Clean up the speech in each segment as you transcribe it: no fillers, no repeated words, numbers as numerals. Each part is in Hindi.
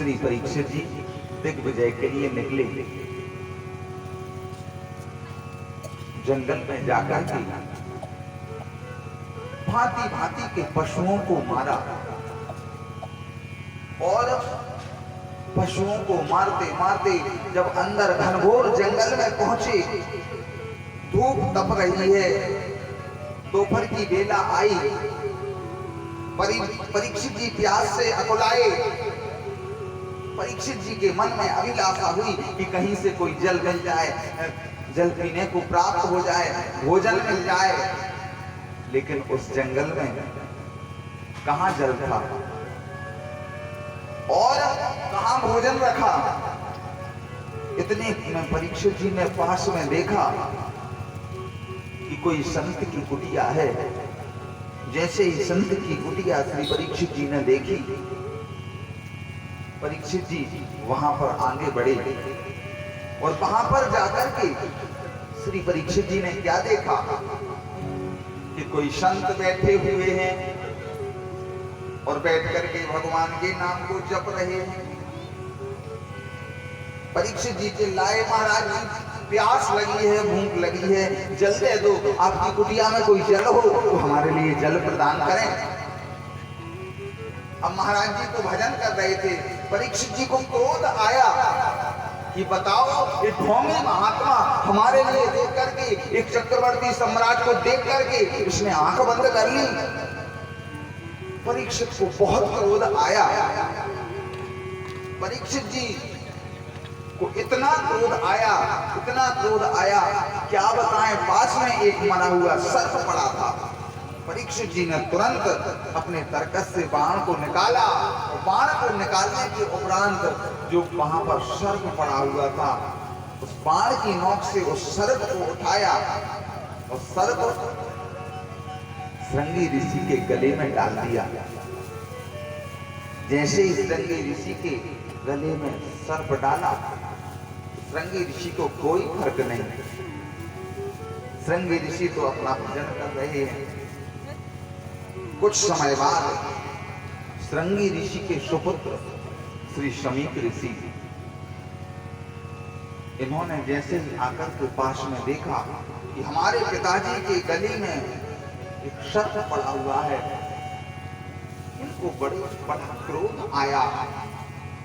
श्री परीक्षित जी दिग्विजय के लिए निकले। जंगल में जाकर के भांति भांति के पशुओं को मारा और पशुओं को मारते मारते जब अंदर घनघोर जंगल में पहुंचे, धूप तप रही है, दोपहर की बेला आई, परीक्षित जी प्यास से अकुलाए। परीक्षित जी के मन में अभिलाषा हुई कि कहीं से कोई जल मिल जाए, जल पीने को प्राप्त हो जाए, भोजन मिल जाए। लेकिन उस जंगल में कहां जल था और कहां भोजन रखा। इतने में परीक्षित जी ने पास में देखा कि कोई संत की कुटिया है। जैसे ही संत की कुटिया श्री परीक्षित जी ने देखी, परीक्षित जी वहां पर आगे बढ़े और वहां पर जाकर के श्री परीक्षित जी ने क्या देखा कि कोई संत बैठे हुए हैं और बैठ करके भगवान के नाम को जप रहे हैं। परीक्षित जी चिल्लाए, महाराज जी प्यास लगी है, भूख लगी है, जल दे दो, आपकी कुटिया में कोई जल हो तो हमारे लिए जल प्रदान करें। अब महाराज जी तो भजन कर रहे थे, परीक्षित जी को क्रोध आया कि बताओ ये ढोंगी महात्मा हमारे लिए देख करके, एक चक्रवर्ती सम्राट को देख करके इसने आंख बंद कर ली। परीक्षित को बहुत क्रोध आया। परीक्षित जी को इतना क्रोध आया क्या बताएं, पास में एक मरा हुआ सर्प पड़ा था। परीक्षित जी ने तुरंत अपने तरकस से बाण को निकाला और बाण को निकालने के उपरांत जो वहां पर सर्प पड़ा हुआ था, उस बाण की नोक से उस सर्प को उठाया और सर्प श्रृंगी ऋषि के गले में डाल दिया। जैसे ही श्रृंगी ऋषि के गले में सर्प डाला, श्रृंगी ऋषि को कोई फर्क नहीं। श्रृंगी ऋषि तो अपना भजन कर रहे हैं। कुछ समय बाद श्रृंगी ऋषि के सुपुत्र श्री शमीक ऋषि, इन्होंने जैसे ही आकर के पास में देखा कि हमारे पिताजी के गले में एक सर्प पड़ा हुआ है, इनको बड़ा क्रोध आया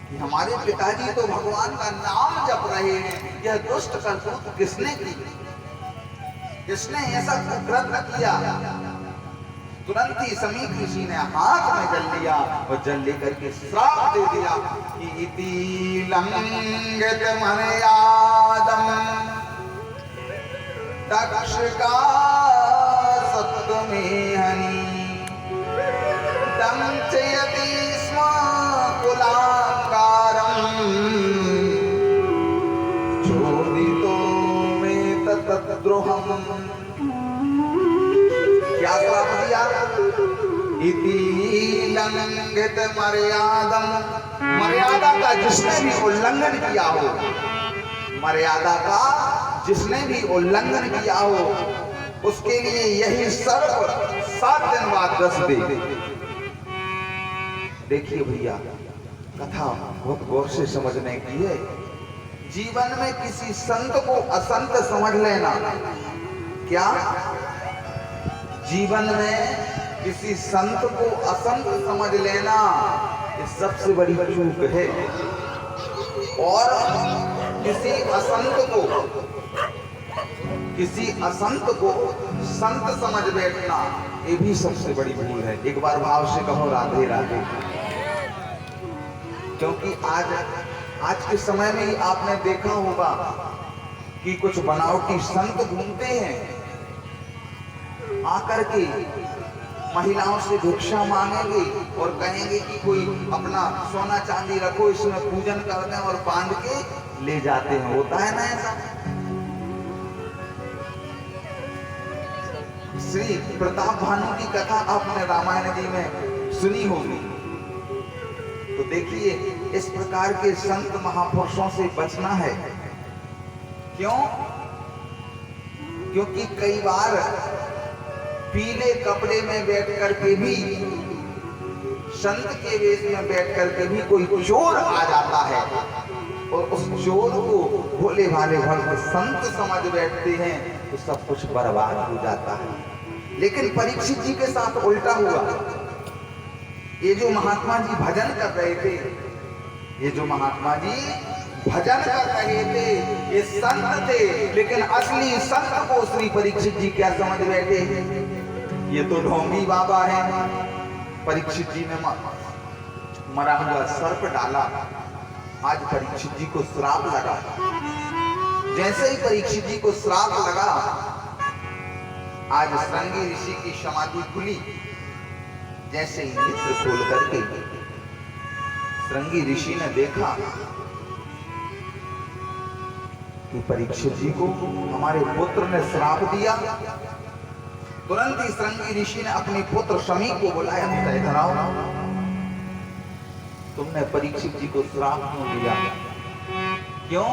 कि हमारे पिताजी तो भगवान का नाम जप रहे हैं, यह दुष्ट करतूत किसने की, किसने ऐसा कुकृत्य किया। तुरंत ही शमीक ऋषि ने हाथ में जल लिया और जल लेकर के श्राप दे दिया कि इति लंघित मर्यादम दक्ष का सत्वमेहनि दंचयति स्म कुलांगारम चोदितो में तद्द्रोहम। क्या श्राप दिया? इति लंघित मर्यादम, मर्यादा का जिसने भी उल्लंघन किया हो, मर्यादा का जिसने भी उल्लंघन किया हो, उसके लिए यही सर्प 7 दिन बाद दस दे। देखिए भैया, कथा बहुत गौर से समझने की है। जीवन में किसी संत को असंत समझ लेना, क्या जीवन में किसी संत को असंत समझ लेना, ये सबसे बड़ी चूक है। और किसी असंत को संत समझ बैठना, ये भी सबसे बड़ी भूल है। एक बार भाव से कहो राधे राधे। क्योंकि आज के समय में ही आपने देखा होगा कि कुछ बनावटी संत घूमते हैं, आकर के महिलाओं से भिक्षा मांगेंगे और कहेंगे कि कोई अपना सोना चांदी रखो, इसमें पूजन कर दें, और बांध के ले जाते हैं। होता है ना ऐसा? श्री प्रताप भानु की कथा आपने रामायण जी में सुनी होगी। तो देखिए, इस प्रकार के संत महापुरुषों से बचना है। क्यों? क्योंकि कई बार पीले कपड़े में बैठ करके भी संत के वेश में बैठ करके भी कोई चोर आ जाता है और उस चोर को भोले भाले भक्त संत समझ बैठते हैं तो सब कुछ बर्बाद हो जाता है। लेकिन परीक्षित जी के साथ उल्टा हुआ। ये जो महात्मा जी भजन कर रहे थे, ये जो महात्मा जी भजन कर रहे थे, ये संत थे, लेकिन असली संत को श्री परीक्षित जी क्या समझ बैठे, ये तो ढोंगी बाबा है। परीक्षित जी ने मरा हुआ सर्प डाला, आज परीक्षित जी को श्राप लगा। जैसे ही परीक्षित जी को श्राप लगा, आज श्रृंगी ऋषि की समाधि खुली। जैसे ही नेत्र खोल करके श्रृंगी ऋषि ने देखा कि परीक्षित जी को हमारे पुत्र ने श्राप दिया, तुरंत ही श्रृंगी ऋषि ने अपने पुत्र शमी को बुलाया, इधर आओ, तुमने परीक्षित जी को श्राप क्यों दिया? क्यों?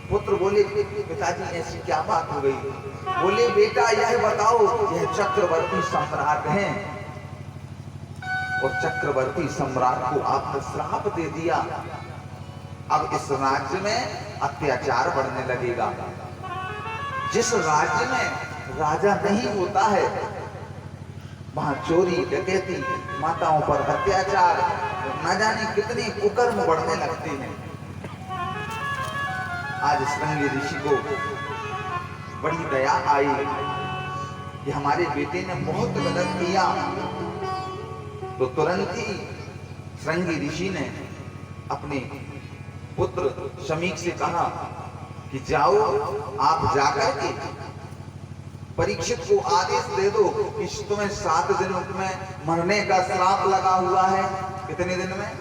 पुत्र बोले, पिताजी ऐसी क्या बात हो गई? बोले, बेटा यह बताओ, यह चक्रवर्ती सम्राट हैं और चक्रवर्ती सम्राट को आपने श्राप दे दिया। अब इस राज्य में अत्याचार बढ़ने लगेगा। जिस राज्य में राजा नहीं होता है वहां चोरी, डकैती, माताओं पर अत्याचार, न जाने कितने कुकर्म बढ़ने लगते हैं। आज श्रृंगी ऋषि को बड़ी दया आई कि हमारे बेटे ने बहुत गलत किया, तो तुरंत ही श्रृंगी ऋषि ने अपने पुत्र शमीक से कहा कि जाओ, आप जाकर के परीक्षित को आदेश दे दो कि तुम्हें 7 दिनों में मरने का श्राप लगा हुआ है। कितने दिन में?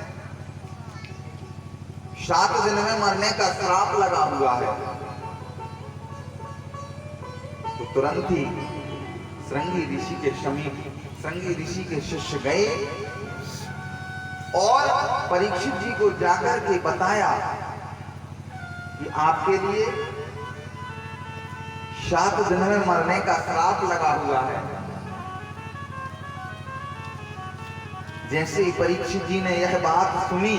7 दिन में मरने का श्राप लगा हुआ है। तो तुरंत ही श्रृंगी ऋषि के समीप श्रृंगी ऋषि के शिष्य गए और परीक्षित जी को जाकर के बताया कि आपके लिए 7 दिन में मरने का श्राप लगा हुआ है। जैसे ही परीक्षित जी ने यह बात सुनी,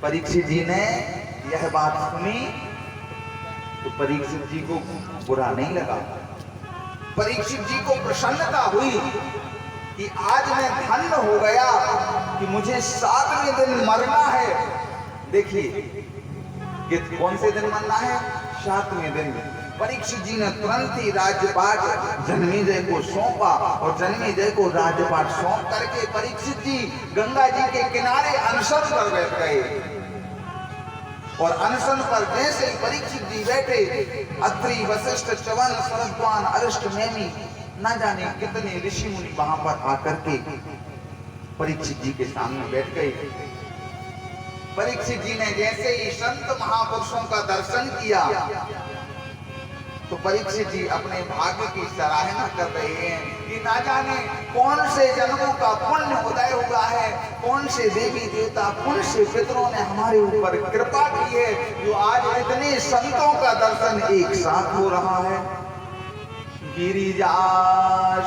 परीक्षित जी ने यह बात सुनी तो परीक्षित जी को बुरा नहीं लगा। परीक्षित जी को प्रसन्नता हुई कि आज मैं धन्य हो गया कि मुझे 7वें दिन मरना है। देखिए कि कौन से दिन मरना है? 7वें दिन। परीक्षित जी ने तुरंत ही राज्यपाट जन्मेजय को सौंपा और जन्मेजय को राज्यपाट सौंप करके परीक्षित जी गंगा जी के किनारे अनशन पर बैठ गए। और अनशन पर जैसे ही परीक्षित जी बैठे, अत्रि, वशिष्ठ, च्यवन, शरद्वान, अरिष्ट, नेमि, न जाने कितने ऋषि मुनि वहां पर आकर के परीक्षित जी के सामने बैठ गए। परीक्षित जी ने जैसे ही संत महापुरुषों का दर्शन किया तो परीक्षित जी अपने भाग्य की सराहना कर रहे हैं कि ना जाने कौन से जन्मों का पुण्य उदय हुआ है, कौन से देवी देवता, कौन से पितरों ने हमारे ऊपर कृपा की है जो आज इतने संतों का दर्शन एक साथ हो रहा है। गिरिजा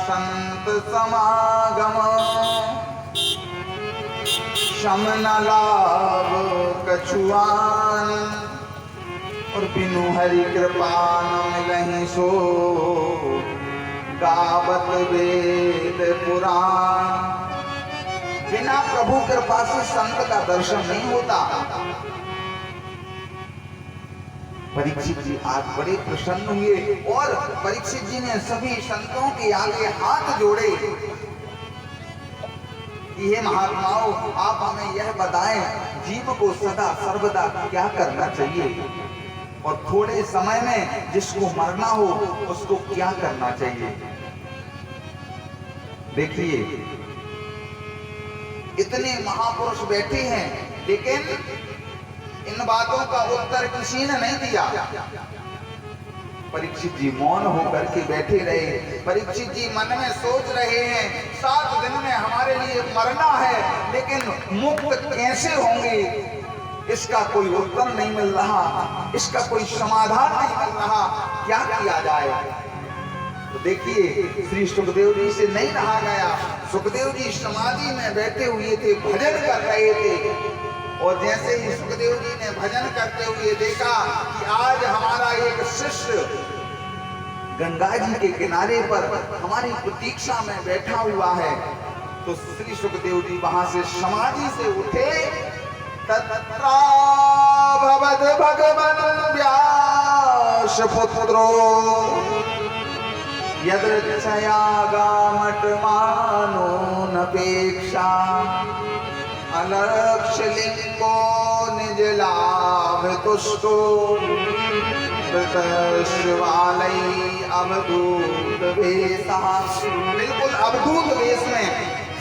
संत समागम शमन लाभ कछुआन और बिनु हरि कृपा न मिलहि सो गावत वेद पुराण। बिना प्रभु कृपा से संत का दर्शन नहीं होता। परीक्षित जी आज बड़े प्रसन्न हुए और परीक्षित जी ने सभी संतों के आगे हाथ जोड़े कि हे महात्माओं, आप हमें यह बताएं जीव को सदा सर्वदा क्या करना चाहिए और थोड़े समय में जिसको मरना हो उसको क्या करना चाहिए। देखिए इतने महापुरुष बैठे हैं लेकिन इन बातों का उत्तर किसी ने नहीं दिया। परीक्षित जी मौन होकर के बैठे रहे। परीक्षित जी मन में सोच रहे हैं 7 दिन में हमारे लिए मरना है, लेकिन मुक्त कैसे होंगे इसका कोई उत्तर नहीं मिल रहा, इसका कोई समाधान नहीं मिल रहा, क्या किया जाए। तो देखिए श्री सुखदेव जी से नहीं रहा गया। सुखदेव जी समाधि में बैठे हुए थे, भजन कर रहे थे, और जैसे ही सुखदेव जी ने भजन करते हुए देखा कि आज हमारा एक शिष्य गंगा जी के किनारे पर हमारी प्रतीक्षा में बैठा हुआ है, तो श्री सुखदेव जी वहां से समाधि से उठे। तत्रा भवद भगवन् व्यास पुत्रो यदृच्छया गामटमानो नपेक्षा अलक्ष्य लिंगो निज लाभ तुष्टो अवधूत वेशा। बिल्कुल अवधूत वेश में,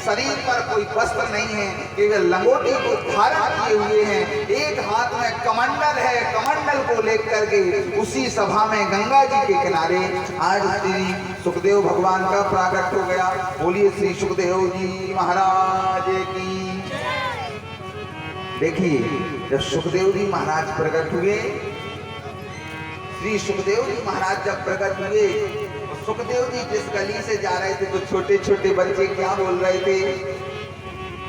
शरीर पर कोई वस्त्र नहीं है, केवल लंगोटी को धारण किए हुए हैं, एक हाथ में कमंडल है, कमंडल को लेकर के उसी सभा में गंगा जी के किनारे आज श्री सुखदेव भगवान का प्राकट हो गया। बोलिए श्री सुखदेव जी महाराज की। देखिए जब सुखदेव जी महाराज प्रकट हुए, श्री सुखदेव जी महाराज जब प्रकट हुए, तो सुखदेव जी जिस गली से जा रहे थे तो छोटे छोटे बच्चे क्या बोल रहे थे?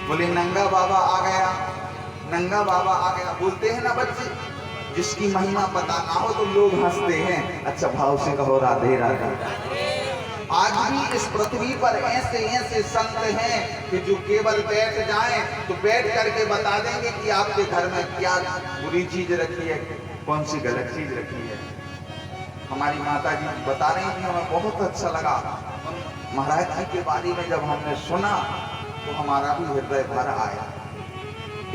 बोले नंगा बाबा आ गया, नंगा बाबा आ गया। बोलते हैं ना बच्चे, जिसकी महिमा पता ना हो तो लोग हंसते हैं। अच्छा भाव से कहो राधे राधे। आज भी इस पृथ्वी पर ऐसे ऐसे संत हैं कि जो केवल बैठ जाएं तो बैठ करके बता देंगे कि आपके घर में क्या बुरी चीज रखी है, कौन सी गलत चीज रखी है। हमारी माता जी बता रही थी, हमें बहुत अच्छा लगा महाराज जी के बारे में जब हमने सुना तो हमारा भी हृदय भर आया।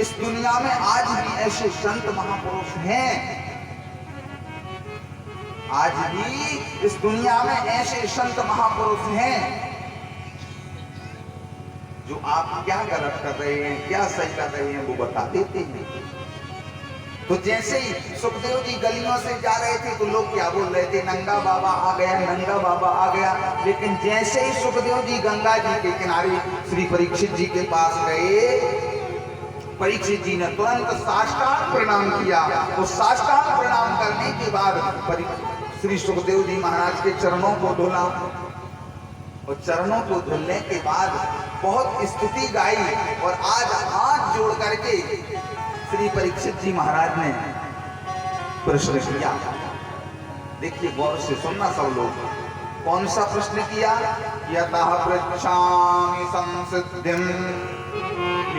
इस दुनिया में आज भी ऐसे संत महापुरुष हैं, आज भी इस दुनिया में ऐसे संत महापुरुष हैं जो आप क्या गलत कर रहे हैं, क्या सही कर रहे हैं, वो बता देते हैं। तो जैसे ही सुखदेव जी गलियों से जा रहे थे तो लोग क्या बोल रहे थे? नंगा बाबा आ गया, नंगा बाबा आ गया। लेकिन जैसे ही सुखदेव जी गंगा जी के किनारे श्री परीक्षित जी के पास गए, परीक्षित जी ने तुरंत साष्टांग प्रणाम किया। तो साष्टांग प्रणाम करने के बाद श्री सुखदेव जी महाराज के चरणों को धुला, और चरणों को धुलने के बाद बहुत स्तुति गाई, और आज हाथ जोड़ करके श्री परीक्षित जी महाराज ने प्रश्न किया। देखिए गौर से सुनना सब लोग। कौन सा प्रश्न किया? यतः पृच्छामि संसिद्धिं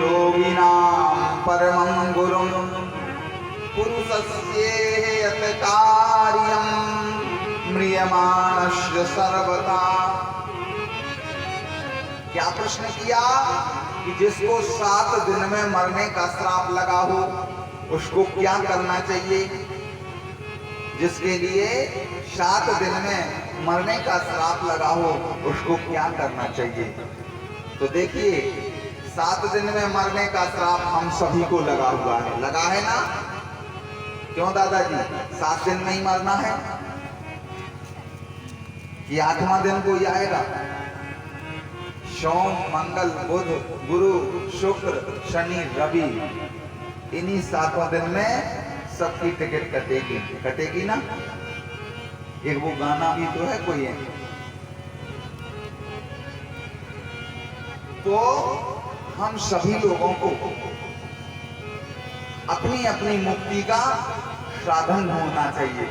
योगिनां परमं गुरुं पुरुषस्येह कार्यं म्रियमाणस्य सर्वथा। क्या प्रश्न किया? कि जिसको 7 दिन में मरने का श्राप लगा हो उसको क्या करना चाहिए? जिसके लिए 7 दिन में मरने का श्राप लगा हो उसको क्या करना चाहिए? तो देखिए 7 दिन में मरने का श्राप हम सभी को लगा हुआ है, लगा है ना? क्यों दादाजी 7 दिन में ही मरना है कि 8वां दिन कोई आएगा? सोम मंगल बुध गुरु शुक्र शनि रवि, इन्हीं 7 दिन में सबकी टिकट कटेगी, कटेगी ना? एक वो गाना भी तो है कोई है। तो हम सभी लोगों को अपनी अपनी मुक्ति का साधन ढूंढना चाहिए।